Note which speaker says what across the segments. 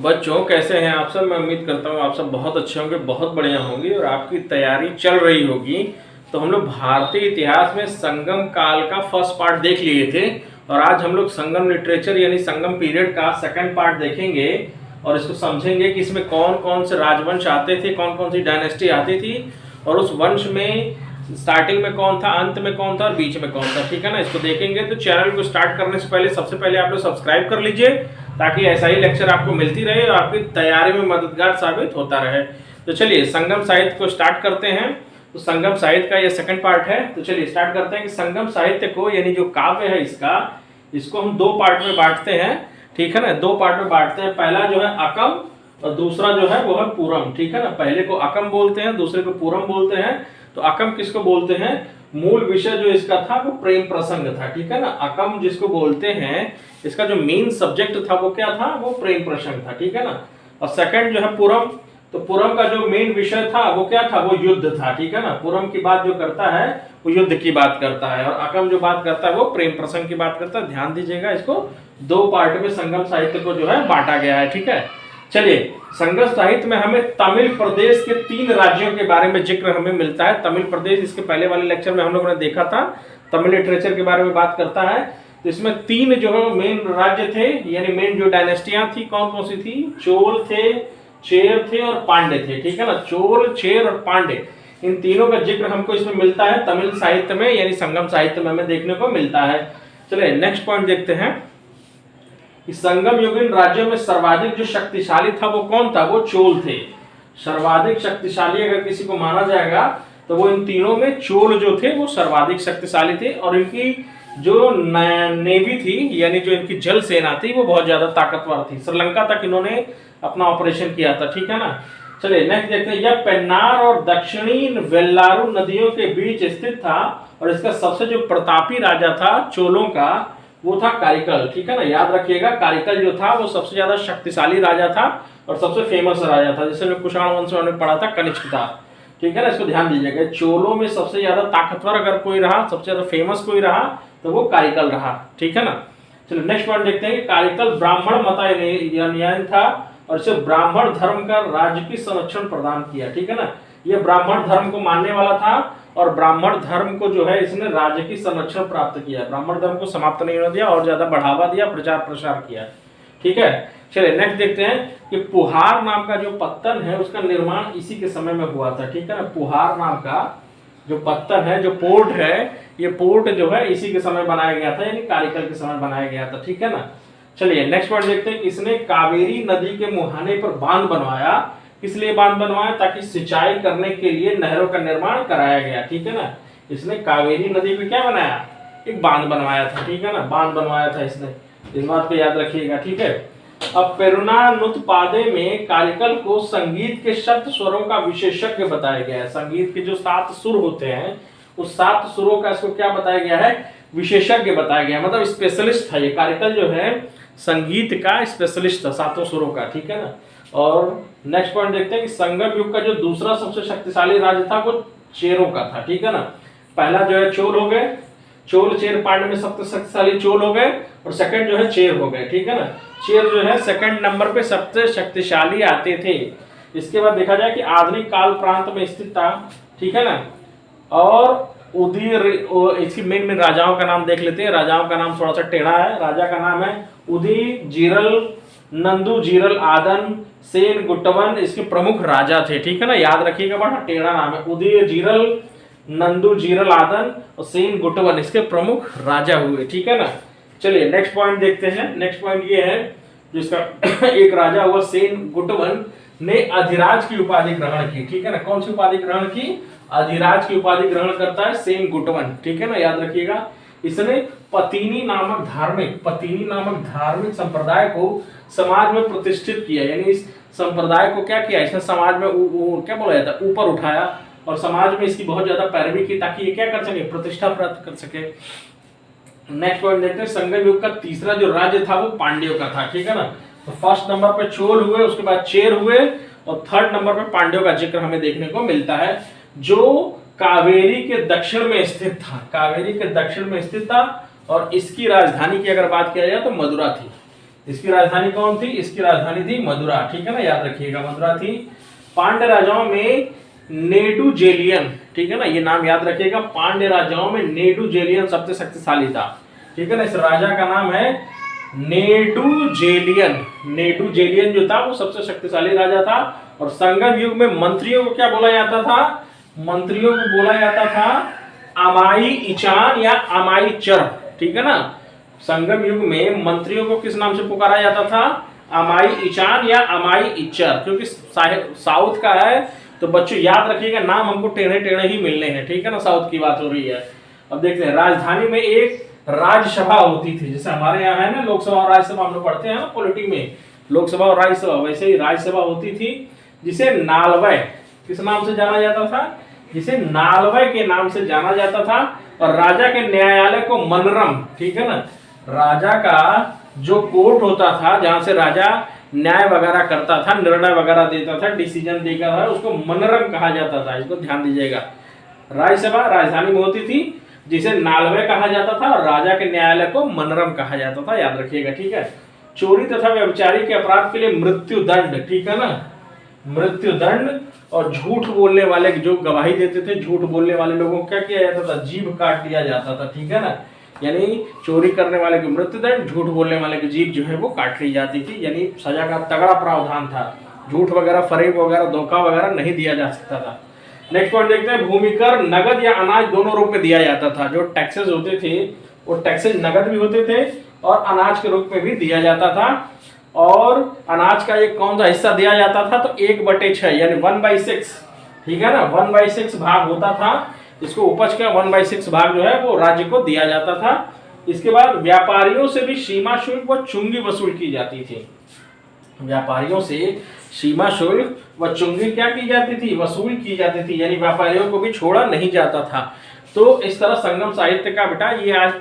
Speaker 1: बच्चों कैसे हैं आप सब। मैं उम्मीद करता हूँ आप सब बहुत अच्छे होंगे, बहुत बढ़िया होंगे और आपकी तैयारी चल रही होगी। तो हम लोग भारतीय इतिहास में संगम काल का फर्स्ट पार्ट देख लिए थे और आज हम लोग संगम लिटरेचर यानी संगम पीरियड का सेकंड पार्ट देखेंगे और इसको समझेंगे कि इसमें कौन कौन से राजवंश आते थे, कौन कौन सी डायनेस्टी आती थी और उस वंश में स्टार्टिंग में कौन था, अंत में कौन था और बीच में कौन था। ठीक है ना, इसको देखेंगे। तो चैनल को स्टार्ट करने से पहले सबसे पहले आप लोग सब्सक्राइब कर लीजिए ताकि ऐसा ही लेक्चर आपको मिलती रहे और आपकी तैयारी में मददगार साबित होता रहे। तो चलिए संगम साहित्य को स्टार्ट करते हैं। तो संगम साहित्य का ये सेकंड पार्ट है। तो चलिए स्टार्ट करते हैं कि संगम साहित्य को यानी जो काव्य है इसको हम दो पार्ट में बांटते हैं। ठीक है ना, दो पार्ट में बांटते हैं। पहला जो है अकम और दूसरा जो है वो है पूरम। ठीक है ना, पहले को अकम बोलते हैं, दूसरे को पूरम बोलते हैं। तो अकम किसको बोलते हैं? मूल विषय जो इसका था वो प्रेम प्रसंग था। ठीक है ना, अकम जिसको बोलते हैं इसका जो मेन सब्जेक्ट था वो क्या था? वो प्रेम प्रसंग था। ठीक है ना, और सेकंड जो है पूरम, तो पूरम का जो मेन विषय था वो क्या था? वो युद्ध था। ठीक है ना, पूरम की बात जो करता है वो युद्ध की बात करता है और अकम जो बात करता है वो प्रेम प्रसंग की बात करता है। ध्यान दीजिएगा, इसको दो पार्ट में संगम साहित्य को जो है बांटा गया है। ठीक है, चलिए संगम साहित्य में हमें तमिल प्रदेश के 3 राज्यों के बारे में जिक्र हमें मिलता है। तमिल प्रदेश इसके पहले वाले लेक्चर में हम लोगों ने देखा था, तमिल लिटरेचर के बारे में बात करता है। तो इसमें 3 जो है मेन राज्य थे यानी मेन जो डायनेस्टियां थी कौन कौन सी थी? चोल थे, चेर थे और पांडे थे। ठीक है ना, चोल, चेर और पांडे, इन तीनों का जिक्र हमको इसमें मिलता है तमिल साहित्य में यानी संगम साहित्य में हमें देखने को मिलता है। चलिए नेक्स्ट पॉइंट देखते हैं कि संगम युगीन राज्यों में सर्वाधिक जो शक्तिशाली था वो कौन था? वो चोल थे। सर्वाधिक शक्तिशाली अगर किसी को माना जाएगा तो वो इन तीनों में चोल जो थे वो सर्वाधिक शक्तिशाली थे और इनकी जो नेवी थी यानी जो इनकी जल सेना थी वो बहुत ज्यादा ताकतवर थी। श्रीलंका तक इन्होंने अपना ऑपरेशन किया था। ठीक है ना, चलिए नेक्स्ट देखते हैं। यह पेन्नार और दक्षिणी वेल्लारू नदियों के बीच स्थित था और इसका सबसे जो प्रतापी राजा था चोलों का वो था कारिकल। ठीक है ना, याद रखिएगा कारिकल जो था वो सबसे ज्यादा शक्तिशाली राजा था और सबसे फेमस राजा था। जैसे जो कुषाण वंश में पढ़ा था कनिष्क था। ठीक है ना, इसको ध्यान दीजिएगा। चोलों में सबसे ज्यादा ताकतवर अगर कोई रहा, सबसे ज्यादा फेमस कोई रहा तो वो कारिकल रहा। ठीक है ना, चलो नेक्स्ट पॉइंट देखते हैं कि कारिकल ब्राह्मण मतानुयायी था और इसे ब्राह्मण धर्म का राजकीय संरक्षण प्रदान किया। ठीक है ना, ये ब्राह्मण धर्म को मानने वाला था और ब्राह्मण धर्म को जो है इसने राजकीय संरक्षण प्राप्त किया। ब्राह्मण धर्म को समाप्त नहीं होने दिया और ज्यादा बढ़ावा दिया, प्रचार प्रसार किया। ठीक है, चलिए नेक्स्ट देखते हैं कि पुहार नाम का जो पत्तन है उसका निर्माण इसी के समय में हुआ था। ठीक है ना, पुहार नाम का जो पत्तन है, जो पोर्ट है, ये पोर्ट जो है इसी के समय बनाया गया था यानी कारिकल के समय बनाया गया था। ठीक है ना, चलिए नेक्स्ट पॉइंट देखते हैं कि इसने कावेरी नदी के मुहाने पर बांध बनवाया। किस लिए बांध बनवाया? ताकि सिंचाई करने के लिए नहरों का निर्माण कराया गया। ठीक है ना, इसने कावेरी नदी पे क्या बनाया? एक बांध बनवाया था। ठीक है ना, बांध बनवाया था इसने, इस बात को याद रखिएगा। ठीक है, अब पेरुनानुत्पादे में कारिकल को संगीत के शब्द स्वरों का विशेषज्ञ बताया गया है। संगीत के जो 7 सुर होते हैं उस 7 सुरों का इसको क्या बताया गया है? विशेषज्ञ बताया गया, मतलब स्पेशलिस्ट था ये। कारिकल जो है संगीत का स्पेशलिस्ट था 7 सुरों का। ठीक है ना, और नेक्स्ट पॉइंट देखते हैं कि संगम युग का जो दूसरा सबसे शक्तिशाली राज्य था वो चेरों का था। ठीक है ना, पहला जो है चोल हो गए, चोल चेर पांड्य में सबसे शक्तिशाली चोल हो गए और सेकंड जो है चेर हो गए। ठीक है ना, चेर जो है सेकंड नंबर पे सबसे शक्तिशाली आते थे। इसके बाद देखा जाए कि आधुनिक काल प्रांत में स्थित था। ठीक है ना, और उदीर, इसकी मेन राजाओं का नाम देख लेते हैं। राजाओं का नाम थोड़ा सा टेढ़ा है। राजा का नाम है उदी जीरल, नंदू जीरल आदन, सेन गुट्टवन इसके प्रमुख राजा थे। ठीक है ना, याद रखिएगा, बड़ा टेढ़ा नाम है। उदय जीरल, नंदू जीरल आदन और सेन गुट्टवन इसके प्रमुख राजा हुए। ठीक है ना, चलिए नेक्स्ट पॉइंट देखते हैं। नेक्स्ट पॉइंट ये है जिसका एक राजा हुआ सेन गुट्टवन ने अधिराज की उपाधि ग्रहण की। ठीक है ना, कौन सी उपाधि ग्रहण की? अधिराज की उपाधि ग्रहण करता है सेन गुट्टवन। ठीक है ना, याद रखिएगा। इसने पतिनी नामक धार्मिक संप्रदाय को समाज में प्रतिष्ठित किया, यानी इस संप्रदाय को क्या किया? इसने समाज में क्या बोला जाता है, ऊपर उठाया और समाज में इसकी बहुत ज्यादा पैरवी की ताकि ये क्या कर सके? प्रतिष्ठा प्राप्त कर सके। नेक्स्ट पॉइंट देखते हैं। संगम युग का तीसरा जो राज्य था वो पांड्यों का था। ठीक है ना, तो फर्स्ट नंबर पे चोल हुए, उसके बाद चेर हुए और थर्ड नंबर पे पांड्यों का जिक्र हमें देखने को मिलता है जो कावेरी के दक्षिण में स्थित था। कावेरी के दक्षिण में स्थित था और इसकी राजधानी की अगर बात किया जाए तो मदुरा थी। इसकी राजधानी कौन थी? इसकी राजधानी थी मदुरा, ठीक है ना, याद रखिएगा मदुरा थी। पांड्य राजाओं में नेडुजेलियन, ठीक है ना, ये नाम याद रखिएगा, पांड्य राजाओं में नेडुजेलियन सबसे शक्तिशाली था, ठीक है ना। इस राजा का नाम है नेडुजेलियन। नेडुजेलियन जो था वो सबसे शक्तिशाली राजा था। और संगम युग में मंत्रियों को क्या बोला जाता था? मंत्रियों को बोला जाता था अमाई इचान या अमाई चर, ठीक है ना। संगम युग में मंत्रियों को किस नाम से पुकारा जाता था? अमाई इचान या अमाई इच्चर, क्योंकि साउथ का है तो बच्चों याद रखिएगा, नाम हमको टेढ़े टेढ़े ही मिलने हैं, ठीक है ना, साउथ की बात हो रही है। अब देखते हैं, राजधानी में एक राज्यसभा होती थी, जैसे हमारे यहाँ है ना लोकसभा और राज्यसभा, हम लोग पढ़ते हैं ना पॉलिटिक्स में, लोकसभा और राज्यसभा, वैसे ही राज्यसभा होती थी, जिसे नालवय किस नाम से जाना जाता था? जिसे नालवय के नाम से जाना जाता था। और राजा के न्यायालय को मनरम, ठीक है ना, राजा का जो कोर्ट होता था जहां से राजा न्याय वगैरह करता था, निर्णय वगैरह देता था, डिसीजन देता था, उसको मनरम कहा जाता था। इसको ध्यान दीजिएगा। राज्यसभा राजधानी में होती थी, जिसे नालवे कहा जाता था, और राजा के न्यायालय को मनरम कहा जाता था, याद रखिएगा, ठीक है। चोरी तथा व्यभिचारी के अपराध के लिए मृत्यु दंड, ठीक है ना, मृत्यु दंड। और झूठ बोलने वाले जो गवाही देते थे, झूठ बोलने वाले लोगों को क्या किया जाता था? जीभ काट दिया जाता था, ठीक है ना। यानी चोरी करने वाले को मृत्युदंड, झूठ बोलने वाले की जीभ जो है वो काट ली जाती थी, यानी सजा का तगड़ा प्रावधान था। झूठ वगैरह, फरेब वगैरह, धोखा वगैरह नहीं दिया जा सकता था। नेक्स्ट पॉइंट देखते हैं, भूमि कर नगद या अनाज दोनों रूप में दिया जाता था। जो टैक्सेस होते थे वो टैक्सेस नगद भी होते थे और अनाज के रूप में भी दिया जाता था। और अनाज का एक कौन सा हिस्सा दिया जाता था? तो 1/6 यानी 1/6, ठीक है ना, 1/6 भाग होता था। इसको उपज का 1/6 भाग जो है वो राज्य को दिया जाता था। इसके बाद व्यापारियों से भी सीमा शुल्क व चुंगी वसूल की जाती थी। व्यापारियों से सीमा शुल्क व चुंगी क्या की जाती थी? वसूल की जाती थी, यानी व्यापारियों को भी छोड़ा नहीं जाता था। तो इस तरह संगम साहित्य का बेटा ये आज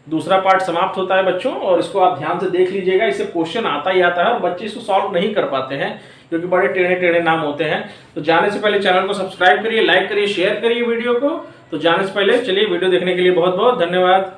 Speaker 1: दूसरा पार्ट समाप्त होता है बच्चों, और इसको आप ध्यान से देख लीजिएगा। इससे क्वेश्चन आता ही आता है और बच्चे इसको सॉल्व नहीं कर पाते हैं क्योंकि बड़े टेढ़े टेढ़े नाम होते हैं। तो जाने से पहले चैनल को सब्सक्राइब करिए, लाइक करिए, शेयर करिए वीडियो को। तो जाने से पहले चलिए, वीडियो देखने के लिए बहुत बहुत धन्यवाद।